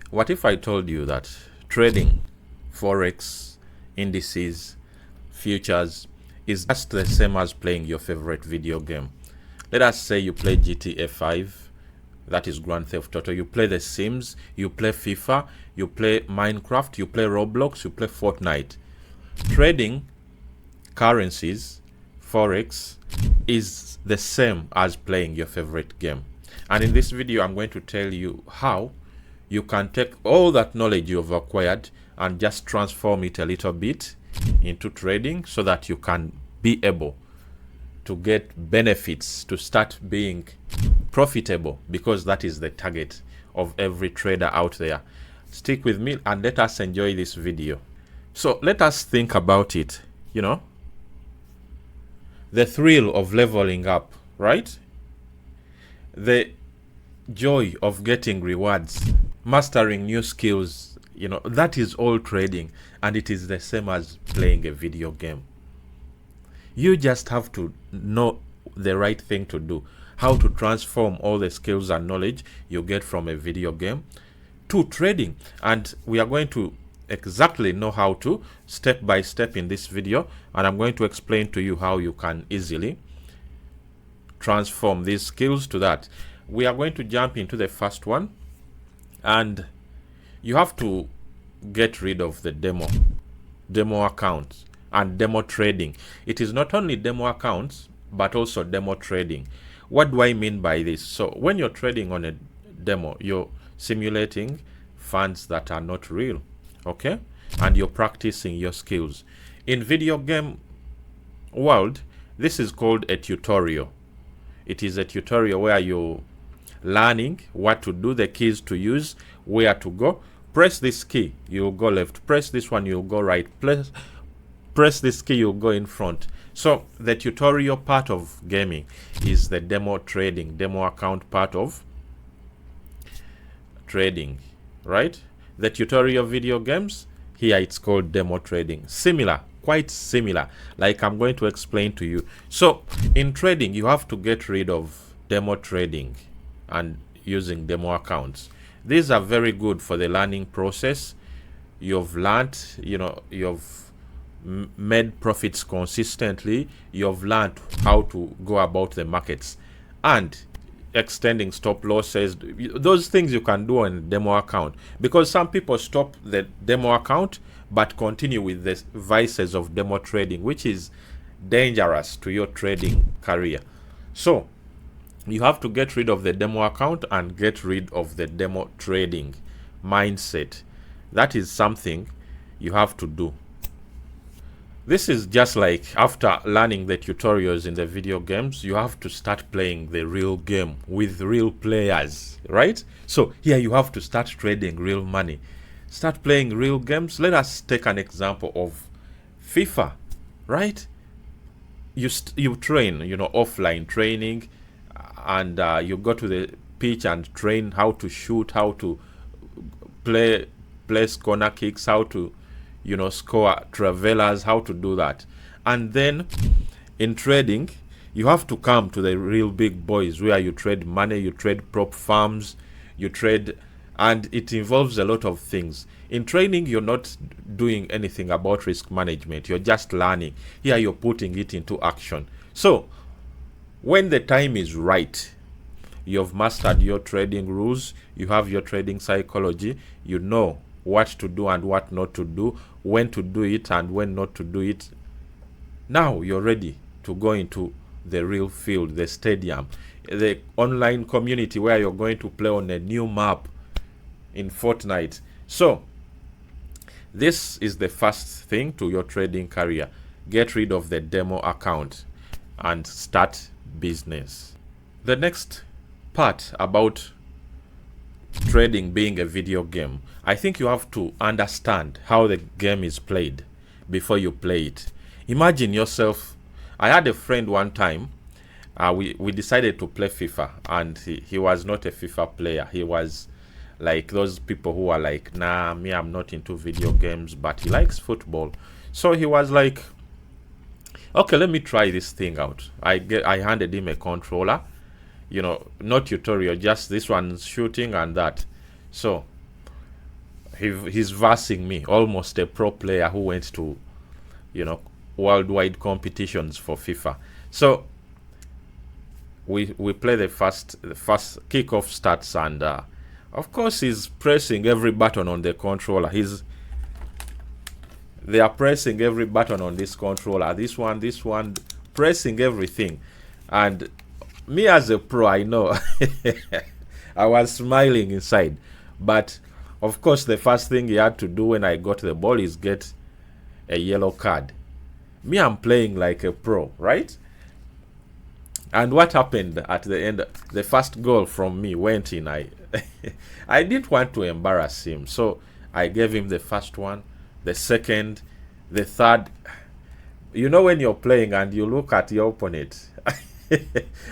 What if I told you that trading, forex, indices, futures is just the same as playing your favorite video game? Let us say you play GTA 5, that is Grand Theft Auto, you play The Sims, you play FIFA, you play Minecraft, you play Roblox, you play Fortnite. Trading currencies, forex, is the same as playing your favorite game. And in this video, I'm going to tell you how you can take all that knowledge you've acquired and just transform it a little bit into trading so that you can be able to get benefits, to start being profitable, because that is the target of every trader out there. Stick with me and let us enjoy this video. So let us think about it, the thrill of leveling up, right? The joy of getting rewards, mastering new skills, that is all trading, and it is the same as playing a video game. You just have to know the right thing to do, how to transform all the skills and knowledge you get from a video game to trading. And we are going to exactly know how to, step by step, in this video, and I'm going to explain to you how you can easily transform these skills to that. We are going to jump into the first one, and you have to get rid of the demo accounts and demo trading. It is not only demo accounts but also demo trading. What do I mean by this? So when you're trading on a demo, you're simulating funds that are not real, okay? And you're practicing your skills. In video game world, this is called a tutorial. It is a tutorial where you're learning what to do, the keys to use, where to go. Press this key, you'll go left. Press this one, you'll go right. Press this key, you'll go in front. So the tutorial part of gaming is the demo trading, demo account part of trading, right? The tutorial video games, here it's called demo trading. Similar, quite similar, like I'm going to explain to you. So in trading, you have to get rid of demo trading and using demo accounts. These are very good for the learning process. You've learned, you've made profits consistently. You've learned how to go about the markets and extending stop losses. Those things you can do on a demo account, because some people stop the demo account but continue with the vices of demo trading, which is dangerous to your trading career. So you have to get rid of the demo account and get rid of the demo trading mindset. That is something you have to do. This is just like after learning the tutorials in the video games, you have to start playing the real game with real players, right? So here you have to start trading real money. Start playing real games. Let us take an example of FIFA, right? You train, offline training, and you go to the pitch and train how to shoot, how to place corner kicks, how to score travelers, how to do that. And then in trading, you have to come to the real big boys where you trade money, you trade prop farms, you trade, and it involves a lot of things. In training, you're not doing anything about risk management, you're just learning. Here you're putting it into action. So when the time is right, you've mastered your trading rules, you have your trading psychology, you know what to do and what not to do, when to do it and when not to do it. Now you're ready to go into the real field, the stadium, the online community where you're going to play on a new map in Fortnite. So this is the first thing to your trading career. Get rid of the demo account and start business. The next part about trading being a video game, I think you have to understand how the game is played before you play it. Imagine yourself, I had a friend one time, we decided to play FIFA, and he was not a FIFA player. He was like those people who are like, nah, me, I'm not into video games, but he likes football. So he was like, okay, let me try this thing out. I handed him a controller, not tutorial, just this one's shooting and that. So he's versing me, almost a pro player who went to, you know, worldwide competitions for FIFA. So we play the first kickoff starts, and of course he's pressing every button on the controller. They are pressing every button on this controller, this one, pressing everything. And me as a pro, I know I was smiling inside. But of course, the first thing he had to do when I got the ball is get a yellow card. Me, I'm playing like a pro, right? And what happened at the end? The first goal from me went in. I didn't want to embarrass him, so I gave him the first one, the second, the third. You know, when you're playing and you look at your opponent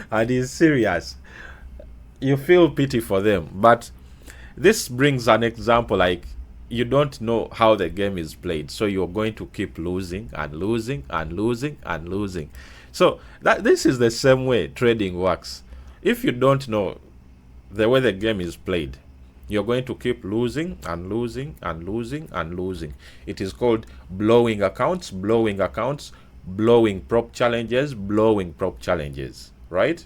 and he's serious, you feel pity for them. But this brings an example, like, you don't know how the game is played, so you're going to keep losing and losing and losing and losing. So this is the same way trading works. If you don't know the way the game is played, you're going to keep losing and losing and losing and losing. It is called blowing accounts, blowing prop challenges, right?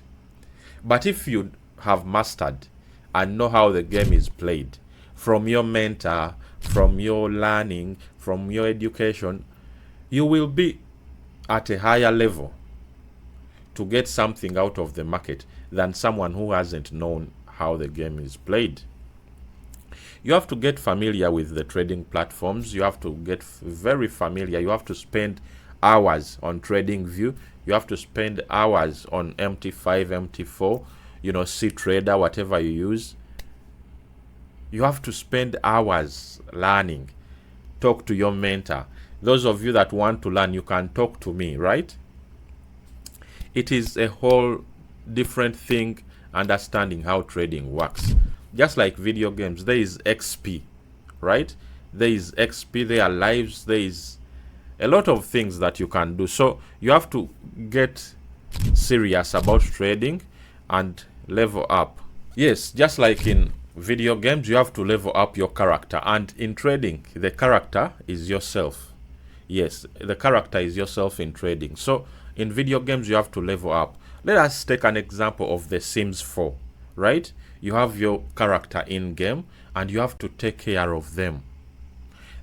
But if you have mastered and know how the game is played, from your mentor, from your learning, from your education, you will be at a higher level to get something out of the market than someone who hasn't known how the game is played. You have to get familiar with the trading platforms. You have to get very familiar. You have to spend hours on TradingView. You have to spend hours on MT5, MT4, CTrader, whatever you use. You have to spend hours learning. Talk to your mentor. Those of you that want to learn, you can talk to me, right? It is a whole different thing understanding how trading works. Just like video games, there is XP, right? There is XP, there are lives, there is a lot of things that you can do. So you have to get serious about trading and level up. Yes, just like in video games, you have to level up your character. And in trading, the character is yourself. Yes, the character is yourself in trading. So in video games, you have to level up. Let us take an example of The Sims 4, right? You have your character in game and you have to take care of them.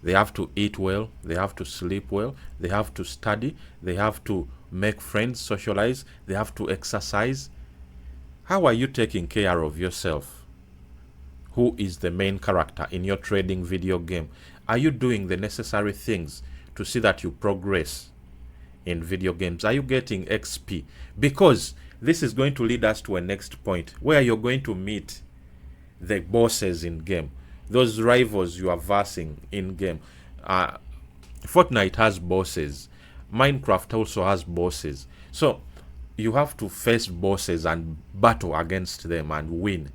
They have to eat well, they have to sleep well, they have to study, they have to make friends, socialize, they have to exercise. How are you taking care of yourself? Who is the main character in your trading video game? Are you doing the necessary things to see that you progress in video games? Are you getting XP? Because this is going to lead us to a next point where you're going to meet the bosses in game, those rivals you are versing in game. Fortnite has bosses. Minecraft also has bosses. So you have to face bosses and battle against them and win.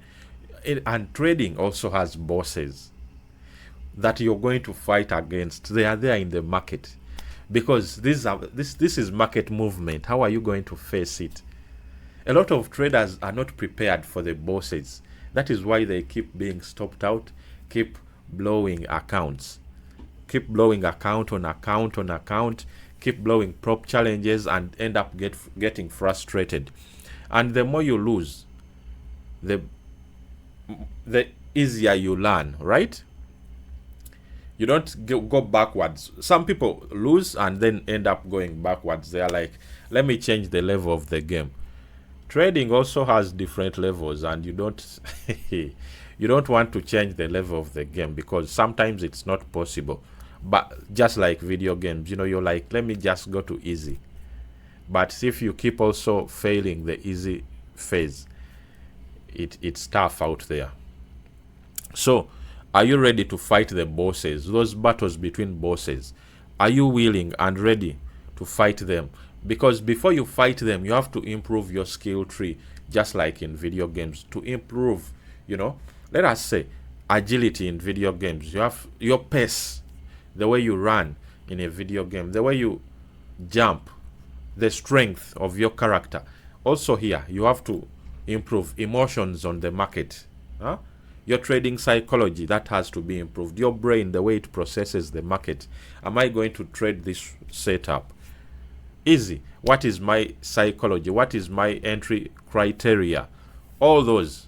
And trading also has bosses that you're going to fight against. They are there in the market because this is market movement. How are you going to face it? A lot of traders are not prepared for the bosses. That is why they keep being stopped out, keep blowing accounts, keep blowing account on account on account, keep blowing prop challenges and end up getting frustrated. And the more you lose, the easier you learn, right? You don't go backwards. Some people lose and then end up going backwards. They are like, let me change the level of the game. Trading also has different levels, and you don't you don't want to change the level of the game because sometimes it's not possible. But just like video games, you're like, let me just go to easy. But if you keep also failing the easy phase, it's tough out there. So are you ready to fight the bosses, those battles between bosses? Are you willing and ready to fight them? Because before you fight them, you have to improve your skill tree, just like in video games. To improve, let us say, agility in video games. You have your pace, the way you run in a video game, the way you jump, the strength of your character. Also here, you have to improve emotions on the market. You Your trading psychology, that has to be improved. Your brain, the way it processes the market. Am I going to trade this setup? Easy. What is my psychology? What is my entry criteria? All those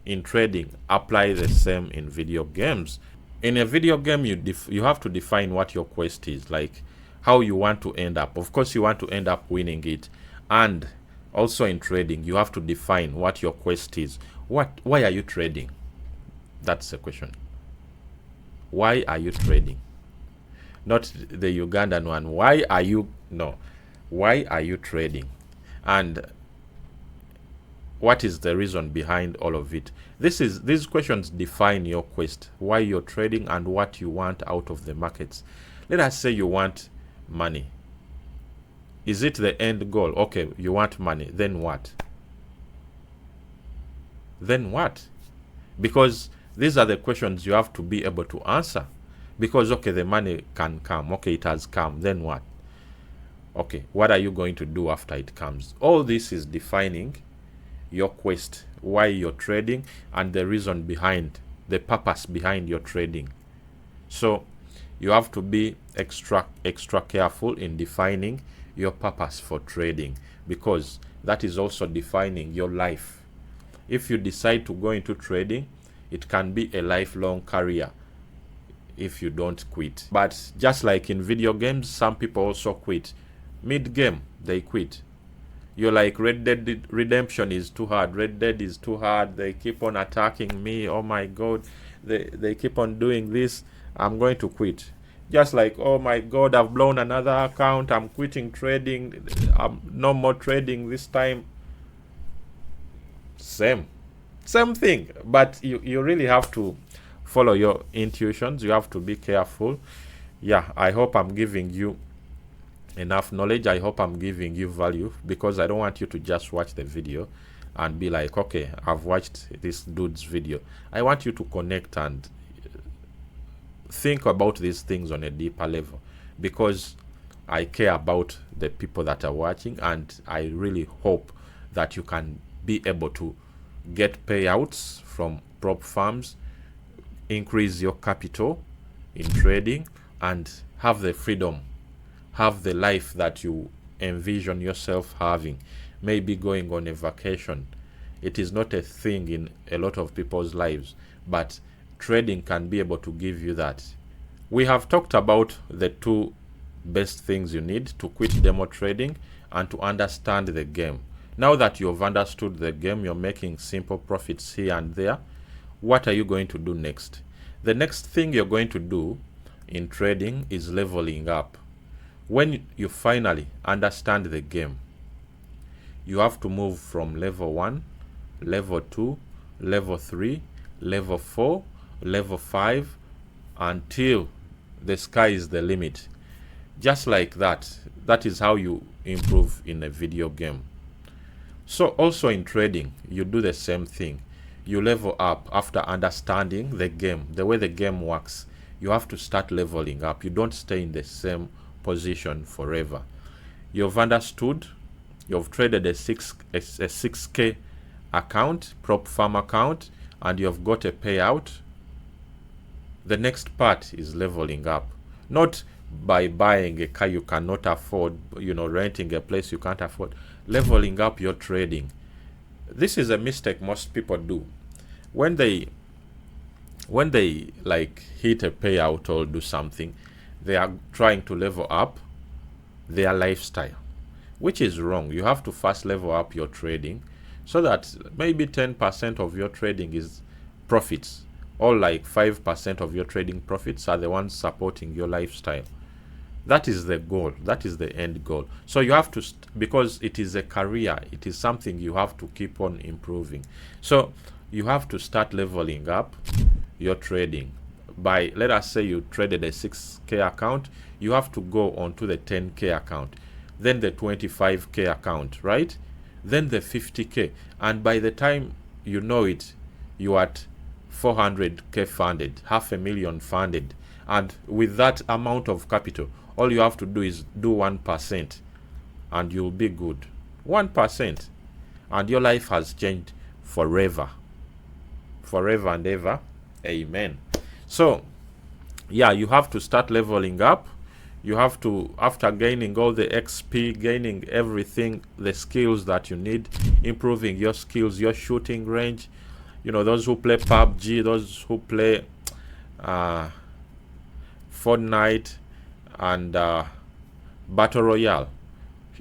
in trading apply the same in video games. In a video game, you have to define what your quest is, like how you want to end up. Of course, you want to end up winning it. And also in trading, you have to define what your quest is. Why are you trading? That's the question. Why are you trading? Not the Ugandan one. Why are you trading? And what is the reason behind all of it? These questions define your quest, why you're trading and what you want out of the markets. Let us say you want money. Is it the end goal? Okay, you want money. Then what? Then what? Because these are the questions you have to be able to answer. Because, okay, the money can come. Okay, it has come. Then what? Okay, what are you going to do after it comes? All this is defining your quest, why you're trading, and the reason behind, the purpose behind your trading. So you have to be extra careful in defining your purpose for trading, because that is also defining your life. If you decide to go into trading, it can be a lifelong career if you don't quit. But just like in video games, some people also quit. Mid-game, they quit. You're like, Red Dead Redemption is too hard. Red Dead is too hard. They keep on attacking me. Oh my God. They keep on doing this. I'm going to quit. Just like, oh my God, I've blown another account. I'm quitting trading. I'm no more trading this time. Same thing. But you really have to follow your intuitions. You have to be careful. Yeah, I hope I'm giving you enough knowledge. I hope I'm giving you value, because I don't want you to just watch the video and be like, okay, I've watched this dude's video. I want you to connect and think about these things on a deeper level, because I care about the people that are watching, and I really hope that you can be able to get payouts from prop farms, increase your capital in trading, and have the freedom, have the life that you envision yourself having, maybe going on a vacation. It is not a thing in a lot of people's lives, but trading can be able to give you that. We have talked about the two best things you need to quit demo trading and to understand the game. Now that you've understood the game, you're making simple profits here and there. What are you going to do next? The next thing you're going to do in trading is leveling up. When you finally understand the game, you have to move from level 1, level 2, level 3, level 4, level 5, until the sky is the limit. Just like that. That is how you improve in a video game. So also in trading, you do the same thing. You level up after understanding the game, the way the game works. You have to start leveling up. You don't stay in the same position forever. You've understood, you've traded a 6K account, prop farm account, and you've got a payout. The next part is leveling up. Not by buying a car you cannot afford, renting a place you can't afford. Leveling up your trading. This is a mistake most people do. When they like hit a payout or do something, they are trying to level up their lifestyle, which is wrong. You have to first level up your trading, so that maybe 10% of your trading is profits, or like 5% of your trading profits are the ones supporting your lifestyle. That is the goal. That is the end goal. So you have to, because it is a career, it is something you have to keep on improving. So you have to start leveling up your trading. By, let us say you traded a 6K account, you have to go on to the 10K account, then the 25K account, right? Then the 50K. And by the time you know it, you're at 400K funded, $500,000 funded. And with that amount of capital, all you have to do is do 1%, and you'll be good. 1%. And your life has changed forever. forever and ever. Amen. So yeah, you have to start leveling up. You have to, after gaining all the XP, gaining everything, the skills that you need, improving your skills, your shooting range. You know, those who play PUBG, those who play Fortnite and Battle Royale,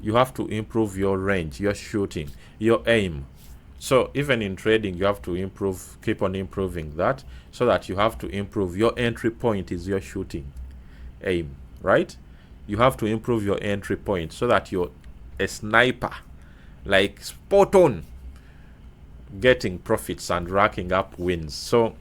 you have to improve your range, your shooting, your aim. So even in trading, you have to improve, keep on improving that, so that you have to improve your entry point is your shooting aim, right? You have to improve your entry point so that you're a sniper, like spot on, getting profits and racking up wins. So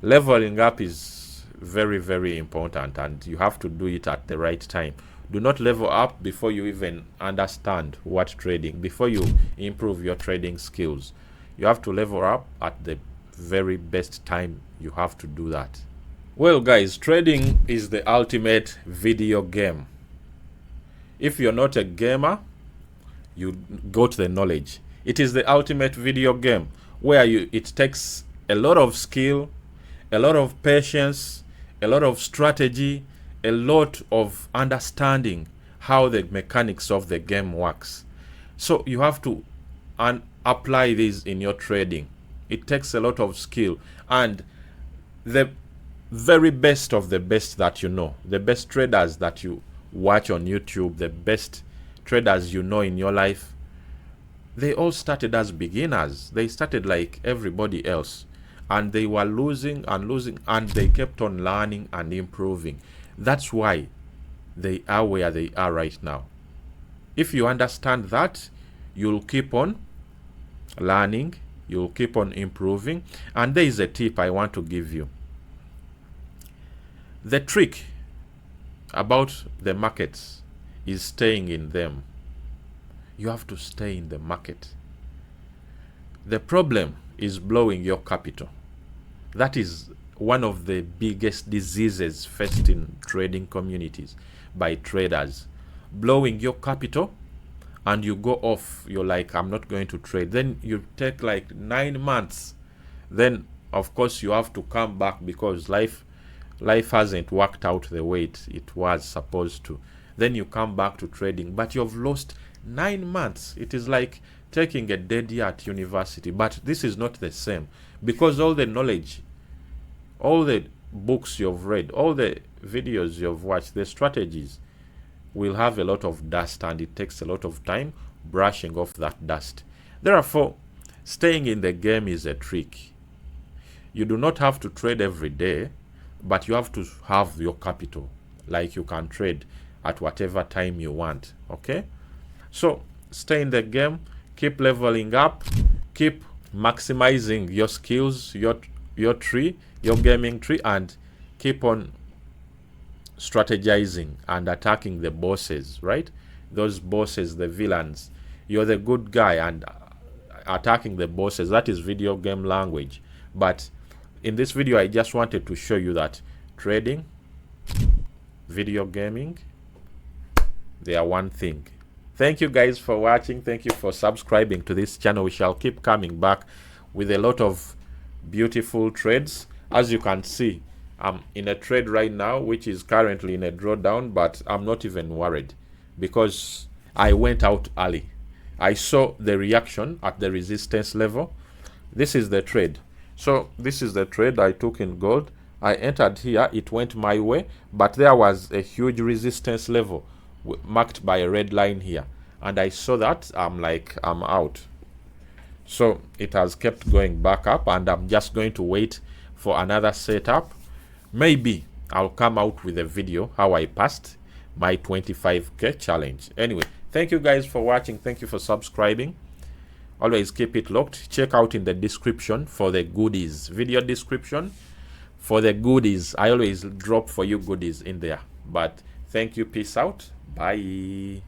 leveling up is very, very important, and you have to do it at the right time. Do not level up before you even understand what trading, before you improve your trading skills. You have to level up at the very best time you have to do that. Well guys, trading is the ultimate video game. If you're not a gamer, you go to the knowledge. It is the ultimate video game where it takes a lot of skill, a lot of patience, a lot of strategy, a lot of understanding how the mechanics of the game works. So you have to apply this in your trading. It takes a lot of skill, and the very best of the best that you know, the best traders that you watch on YouTube, the best traders you know in your life, they all started as beginners. They started like everybody else, and they were losing and losing, and they kept on learning and improving. That's why they are where they are right now. If you understand that, you'll keep on learning, you'll keep on improving. And there is a tip I want to give you. The trick about the markets is staying in them. You have to stay in the market. The problem is blowing your capital. That is one of the biggest diseases faced in trading communities by traders. Blowing your capital, and you go off, you're like, I'm not going to trade. Then you take like 9 months. Then of course you have to come back because life hasn't worked out the way it was supposed to. Then you come back to trading, but you've lost 9 months. It is like taking a dead year at university. But this is not the same, because all the knowledge, all the books you've read, all the videos you've watched, the strategies will have a lot of dust, and it takes a lot of time brushing off that dust. Therefore, staying in the game is a trick. You do not have to trade every day, but you have to have your capital. Like you can trade at whatever time you want. Okay? So stay in the game, keep leveling up, keep maximizing your skills, your tree, your gaming tree, and keep on strategizing and attacking the bosses, right? Those bosses, the villains. You're the good guy and attacking the bosses. That is video game language. But in this video, I just wanted to show you that trading, video gaming, they are one thing. Thank you guys for watching. Thank you for subscribing to this channel. We shall keep coming back with a lot of beautiful trades. As you can see, I'm in a trade right now which is currently in a drawdown, but I'm not even worried because I went out early. I saw the reaction at the resistance level. This is the trade. So this is the trade I took in gold. I entered here, it went my way, but there was a huge resistance level marked by a red line here, and I saw that. I'm like, I'm out. So it has kept going back up, and I'm just going to wait for another setup. Maybe I'll come out with a video how I passed my 25k challenge. Anyway, thank you guys for watching. Thank you for subscribing. Always keep it locked. Check out in the description for the goodies, video description for the goodies. I always drop for you goodies in there. But thank you. Peace out. Bye.